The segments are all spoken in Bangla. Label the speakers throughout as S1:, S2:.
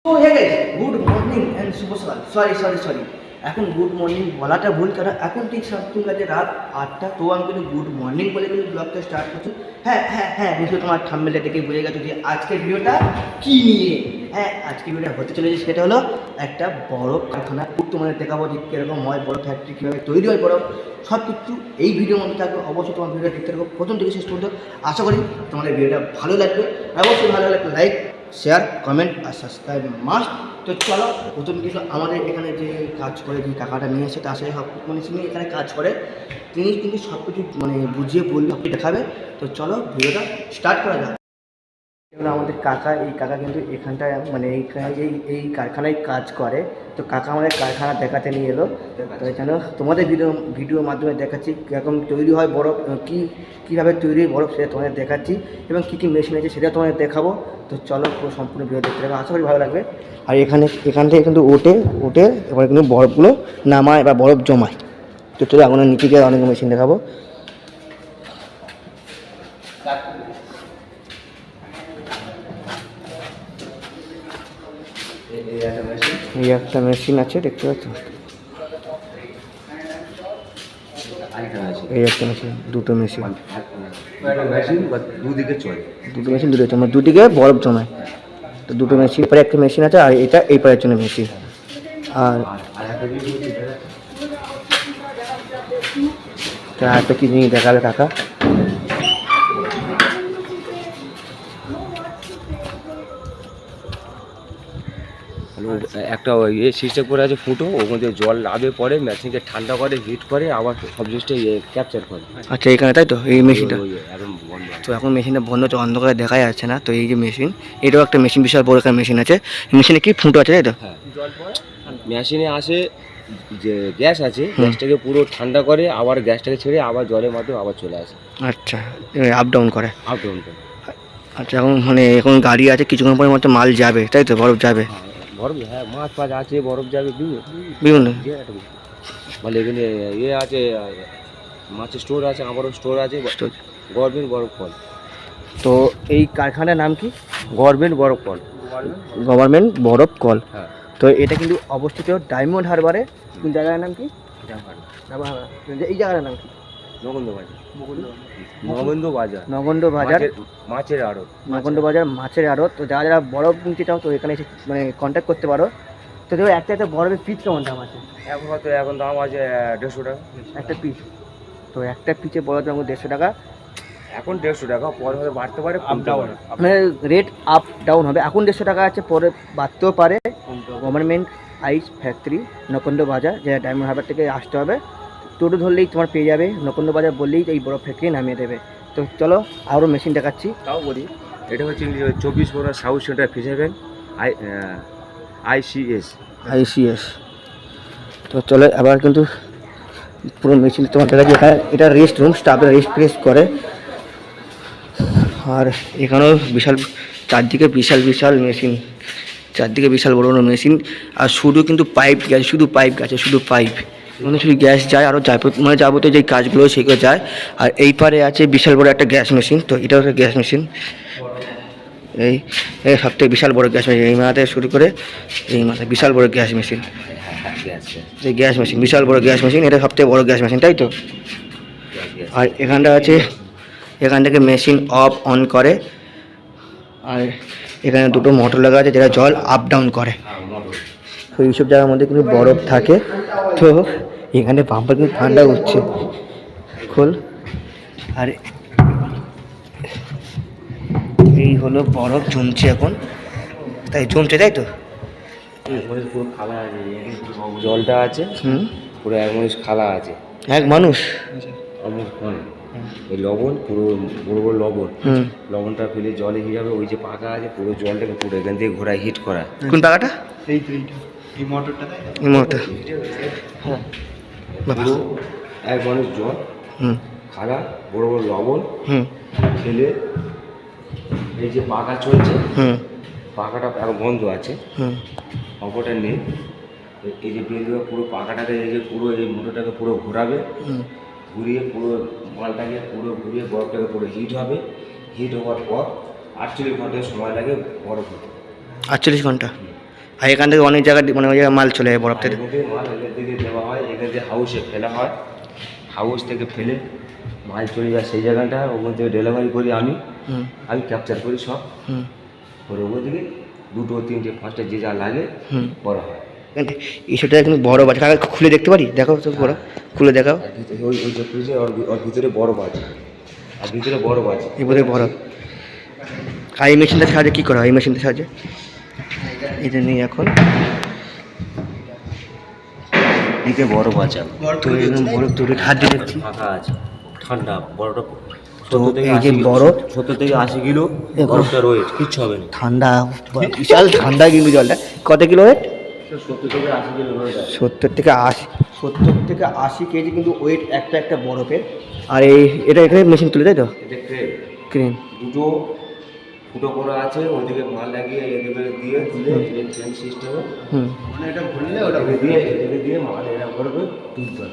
S1: তো hey guys, good morning and শুভ সকাল। সরি এখন গুড মর্নিং বলাটা ভুল, কারণ এখন ঠিক সামথিং আছে রাত 8টা। তো আমি কিন্তু গুড মর্নিং বলে কিন্তু ব্লগটা স্টার্ট করছি। হ্যাঁ নিশ্চয়ই তোমার থাম্বনেলটা দেখে বুঝে গেছো যে আজকের ভিডিওটা কী নিয়ে। হ্যাঁ, আজকের ভিডিওটা হতে চলেছে সেটা হলো একটা বরফ কারখানা। তোমাদের দেখাবো যে কীরকম হয়, বরফ ফ্যাক্টরি কীভাবে তৈরি হয় বরফ, সব কিছু এই ভিডিওর মধ্যে থাকবে। অবশ্যই তোমার ভিডিওটা দেখতে থাকো প্রথম থেকে শেষ পর্যন্ত। আশা করি তোমাদের ভিডিওটা ভালো লাগবে। অবশ্যই ভালো লাগবে লাইক, শেয়ার, কমেন্ট আর সাবস্ক্রাইব মাস্ট। তো চলো, প্রথম কিছু আমাদের এখানে যে কাজ করে, যে টাকাটা নিয়ে এসে তার সাথে সব মানে তিনি এখানে কাজ করে, তিনি কিন্তু সব কিছু মানে বুঝিয়ে বললে আপনি দেখাবে। তো চলো ভিডিওটা স্টার্ট করা যাক। এগুলো আমাদের কাকা, এই কাকা কিন্তু এখানটায় মানে এই কারখানায় কাজ করে। তো কাকা আমাদের কারখানা দেখাতে নিয়ে এলো। তো এখানে তোমাদের ভিডিওর মাধ্যমে দেখাচ্ছি কীরকম তৈরি হয় বরফ, কীভাবে তৈরি হয় বরফ সেটা তোমাদের দেখাচ্ছি, এবং কী মেশিন আছে সেটা তোমাদের দেখাবো। তো চলো পুরো সম্পূর্ণ ভিডিও দেখতে থাকবে, আশা করি ভালো লাগবে। আর এখান থেকে কিন্তু ওঠে এবার কিন্তু বরফগুলো নামায় বা বরফ জমায়। তো চলো এখন নিচে গিয়ে অনেক মেশিন দেখাবো। এই একটা মেশিন আছে, দেখতে পাচ্ছ? এই একটা মেশিন, দুটো মেশিন দুদিকে চলে, দুদিকে বরফ জমায়। তো দুটো মেশিন পরে একটা মেশিন আছে, আর এটা এই পারের জন্য মেশিন। আর একটা কি জিনিস দেখাবে টাকা।
S2: একটা সিস্টেম করে আছে ফুটো, ওর মধ্যে জল লাভে পড়ে, মেশিনকে ঠান্ডা করে, হিট করে, আবার সব জিনিসটা ক্যাপচার করে।
S1: আচ্ছা, এখানে তাই তো এই মেশিনটা
S2: এখন বন্ধ।
S1: তো এখন মেশিনটা বন্ধ হচ্ছে, অন্ধকারে দেখা যাচ্ছে না। তো এই যে মেশিন, এটাও একটা মেশিন, বিশাল বড় একটা মেশিন আছে। মেশিনে কি ফুটো আছে তাই তো?
S2: হ্যাঁ, মেশিনে আসে যে গ্যাস আছে, গ্যাসটাকে পুরো ঠান্ডা করে, আবার গ্যাসটাকে ছেড়ে আবার জলের মাধ্যমে আবার চলে আসে।
S1: আচ্ছা, আপ ডাউন করে।
S2: করে।
S1: আচ্ছা, এখন গাড়ি আছে, কিছুক্ষণ পরে মতো মাল যাবে তাই তো? বরফ যাবে,
S2: বরফ, হ্যাঁ, মাছ ফাছ আছে, বরফ যাবে
S1: বিভিন্ন
S2: মানে এখানে আছে, মাছের স্টোর আছে, আমারও স্টোর আছে, গভর্নমেন্ট বরফ কল।
S1: তো এই কারখানার নাম কি?
S2: গভর্নমেন্ট বরফ কল।
S1: গভর্নমেন্ট বরফ কল।
S2: হ্যাঁ।
S1: তো এটা কিন্তু অবস্থিত ডায়মন্ড হারবারে। কোন জায়গার নাম কি? এই জায়গার নাম কি?
S2: নগেন্দ্র বাজার মাছের আড়ত।
S1: নগেন্দ্র বাজার মাছের আড়ত। তো যারা বরফ কিনতে চাও তো এখানে এসে মানে কন্ট্যাক্ট করতে পারো। তো দেখো একটা বরফের পিস কেমন দাম আছে?
S2: এখন দাম আছে 150 টাকা
S1: একটা পিস। তো একটা পিসে বরফ দাম 150 টাকা।
S2: এখন 150 টাকা, পরে হয়তো বাড়তে পারে, কমতে পারে,
S1: মানে রেট আপ ডাউন হবে। এখন 150 টাকা আছে, পরে বাড়তেও পারে। গভর্নমেন্ট আইস ফ্যাক্টরি, নগেন্দ্র বাজার, যেটা ডায়মন্ড হারবার থেকে আসতে হবে। টোটো ধরলেই তোমার পেয়ে যাবে, নগেন্দ্র বাজার বললেই এই বরফ ফ্যাক্টরি নামিয়ে দেবে। তো চলো আরও মেশিন দেখাচ্ছি।
S2: তাও বলি, এটা হচ্ছে 24 Pargana south centre fisherman ICS।
S1: তো চলো আবার কিন্তু পুরো মেশিন তোমার দেখাচ্ছি। এটা রেস্ট রুম, স্টাফরা রেস্ট করে। আর এখানেও চারদিকে বিশাল মেশিন, চারদিকে বিশাল বড় বড় মেশিন। আর শুধু কিন্তু পাইপ গেছে, শুধু পাইপ মানে শুধু গ্যাস যায়, আরও মানে যাবতীয় যে কাজগুলো সেগুলো যায়। আর এই পারে আছে বিশাল বড় একটা গ্যাস মেশিন। তো এটাও একটা গ্যাস মেশিন, এই সবথেকে বিশাল বড় গ্যাস মেশিন। এই মাথায় শুরু করে এই মাথায় বিশাল বড় গ্যাস মেশিন, এই গ্যাস মেশিন, বিশাল বড় গ্যাস মেশিন। এটা সবথেকে বড় গ্যাস মেশিন তাই তো? আর এখানটা আছে, এখান থেকে মেশিন অফ অন করে। আর এখানে দুটো মোটর লাগা আছে, যেটা জল আপ ডাউন করে। তো এইসব জায়গার মধ্যে কিন্তু বরফ থাকে। তো এখানে পাম্পার কিন্তু ঠান্ডা হচ্ছে খোল। আর এই হলো বরফ জমছে এখন, জমছে তাই তো?
S2: পুরো খালা আছে, জলটা আছে, পুরো এক মানুষ খালা আছে,
S1: এক মানুষ।
S2: ওই লবণ, পুরো বড় বড় লবণটা ফেলে জলে হিসাবে ওই যে পাকা আছে, পুরো জলটাকে পুরো এখান থেকে ঘোরায় হিট করা।
S1: কোন পাকাটা?
S2: এই মোটরটা
S1: হ্যাঁ,
S2: পুরো এক মানুষ জল, খালা, বড় বড় লবণ ফেলে এই যে পাকা চলছে, পাকাটা এখন বন্ধ আছে, অপরটা নেই। এই যে বেলুয়া পুরো পাকাটাকে এই যে পুরো এই মোটরটাকে পুরো ঘোরাবে, ঘুরিয়ে পুরো মালটাকে পুরো ঘুরিয়ে বরফটাকে পুরো হিট হবে। হিট হওয়ার পর 48 ঘন্টা সময় লাগে বরফ হতে।
S1: 48 ঘন্টা? আর এখান থেকে অনেক জায়গায় মানে ওই জায়গায় মাল চলে যায় বরফ থেকে।
S2: এখান থেকে মাল এখান থেকে দেওয়া হয়, এখান থেকে হাউসে ফেলা হয়, হাউস থেকে ফেলে মাল চলে যায় সেই জায়গাটা, ওখান থেকে ডেলিভারি করি আমি ক্যাপচার করি সব করে ওখান থেকে 2, 3, 5 যে যা লাগে বড় হয়।
S1: সেটা কিন্তু বড় আছে, কাকা খুলে দেখতে পারি? দেখাও তো বড়, খুলে দেখাও।
S2: ওই যে ফ্রিজে ওর ভিতরে বড় আছে, আর ভিতরে বড় আছে,
S1: এই বোধহয় বড়। আর এই মেশিনটা সাহায্যে কী করা হয়? এই মেশিনটা সাহায্যে এটা নেই এখন,
S2: দিকে বড় আছে
S1: তো একদম বরফ তৈরি হাত দিয়ে দেখছি
S2: ফাঁকা আছে, ঠান্ডা বড়টা।
S1: তো এই যে বরফ
S2: 70 থেকে 80 কিলো বরফটার ওয়েট, কিচ্ছু হবে না,
S1: ঠান্ডা, বিশাল ঠান্ডা কিন্তু জলটা। কত কিলো ওয়েট?
S2: 70 থেকে 80 কিলো ওয়েট আছে।
S1: 70 থেকে 80 কেজি কিন্তু ওয়েট একটা বরফের। আর এটা এখানে মেশিন তুলে, তাই তো?
S2: এটা ক্রেন,
S1: ক্রেন
S2: দুটো ফুটো করা আছে, ওইদিকে মাল লাগিয়ে এদিকে দিয়ে তুলে ট্রেন সিস্টেমে, মানে এটা ঘুরলে ওটা দিয়ে মাল এরকম করে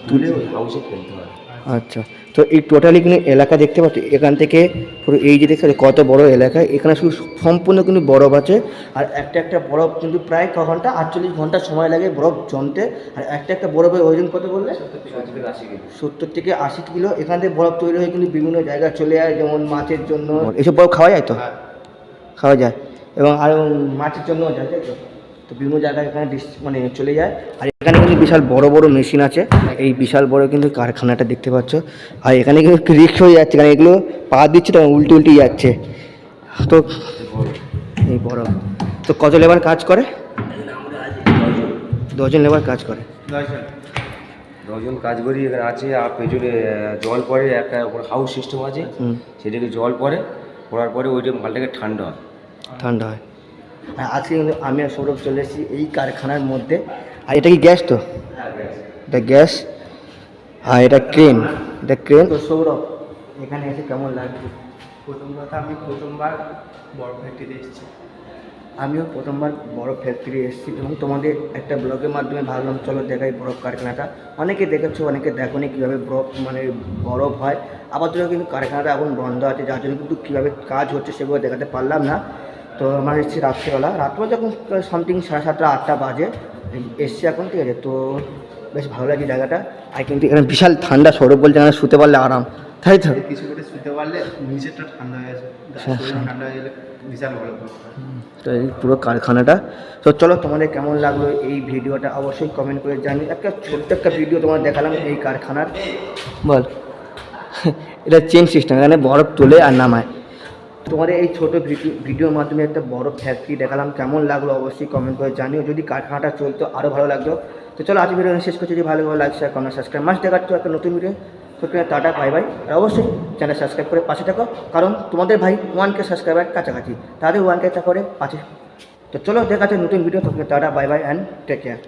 S2: তুলে ওই হাউসে ফেলতে হয়।
S1: আচ্ছা, তো এই টোটালি কিন্তু এলাকা দেখতে পাচ্ছি, এখান থেকে পুরো এই যে দেখতে পাচ্ছি কত বড় এলাকা, এখানে শুধু সম্পূর্ণ কিন্তু বরফ আছে। আর একটা বরফ কিন্তু প্রায় ক ঘন্টা, 48 ঘন্টা সময় লাগে বরফ জমতে। আর একটা বরফের ওজন কত বললে? 70 থেকে 80 কিলো। এখান থেকে বরফ তৈরি হয়ে কিন্তু বিভিন্ন জায়গায় চলে যায়, যেমন মাছের জন্য এসব বরফ খাওয়া যায় তো? খাওয়া যায়, এবং আর মাছের জন্য যায়, তাই তো? তো বিভিন্ন জায়গায় এখানে মানে চলে যায়। আর এখানে কিন্তু বিশাল বড় বড় মেশিন আছে, এই বিশাল বড় কিন্তু কারখানাটা দেখতে পাচ্ছ। আর এখানে কিন্তু রিস্ক হয়ে যাচ্ছে, কারণ এগুলো পা দিচ্ছে তো উল্টে যাচ্ছে। তো এই বড়, তো কত লেবার কাজ করে? 10 জন লেবার কাজ করে।
S2: 10 জন কাজ করি এখানে আছে। আর পেছনে জল পড়ে, একটা হাউস সিস্টেম আছে, সেটাকে জল পড়ে, পড়ার পরে ওইটা মালটাকে ঠান্ডা হয়। আর আজকে কিন্তু
S1: আমি আর সৌরভ চলে এসেছি এই কারখানার মধ্যে। আর এটা কি গ্যাস? তো এটা গ্যাস, আর এটা ক্রেন, তো সৌরভ এখানে এসে কেমন লাগছে?
S3: প্রথম কথা, আমি প্রথমবার বড় ফ্যাক্টরিতে এসেছি।
S1: আমিও প্রথমবার বরফ ফ্যাক্টরি এসেছি, এবং তোমাদের একটা ব্লগের মাধ্যমে ভাবলাম চলো দেখাই বরফ কারখানাটা। অনেকে দেখেছো, অনেকে দেখোনি কীভাবে বরফ হয়। আপাতত কিন্তু কারখানাটা এখন বন্ধ আছে, যার জন্য কিন্তু কীভাবে কাজ হচ্ছে সেগুলো দেখাতে পারলাম না। তো আমরা এসেছি রাত্রিবেলা যখন সামথিং 7:30, 8টা বাজে এসছি এখন, ঠিক আছে? তো বেশ ভালো লাগে জায়গাটা। আর কিন্তু এখানে বিশাল ঠান্ডা, সৌরভ বলছে এখানে শুতে পারলে আরাম, তাই তো?
S3: কিছু করে শুতে পারলে নিচেরটা ঠান্ডা হয়ে আছে, ঠান্ডা হয়ে গেলে বিশাল ভালো।
S1: তো এই পুরো কারখানাটা। তো চলো, তোমাদের কেমন লাগলো এই ভিডিওটা অবশ্যই কমেন্ট করে জানিও। ছোট্ট একটা ভিডিও তোমার দেখালাম এই কারখানার। বল, এটা চেন সিস্টেম, এখানে বরফ তোলে আর নামায়। তোমাদের এই ছোটো ভিডিওর মাধ্যমে একটা বড় ফ্যাক্টরি দেখালাম, কেমন লাগলো অবশ্যই কমেন্ট করে জানিও। যদি কারখানাটা চলতো আরও ভালো লাগতো। তো চলো, আজ ভিডিও শেষ করছি। যদি ভালো like, share, comment, subscribe must দেখাচ্ছ একটা নতুন ভিডিও। তো টাটা, বাই বাই। আর অবশ্যই চ্যানেল সাবস্ক্রাইব করে পাশে থাকো, কারণ তোমাদের ভাই 1K সাবস্ক্রাইবার কাছাকাছি, তাদের 1K করে পাশে। তো চলো, দেখা যাচ্ছে নতুন ভিডিও। তো টাটা, bye bye and take care.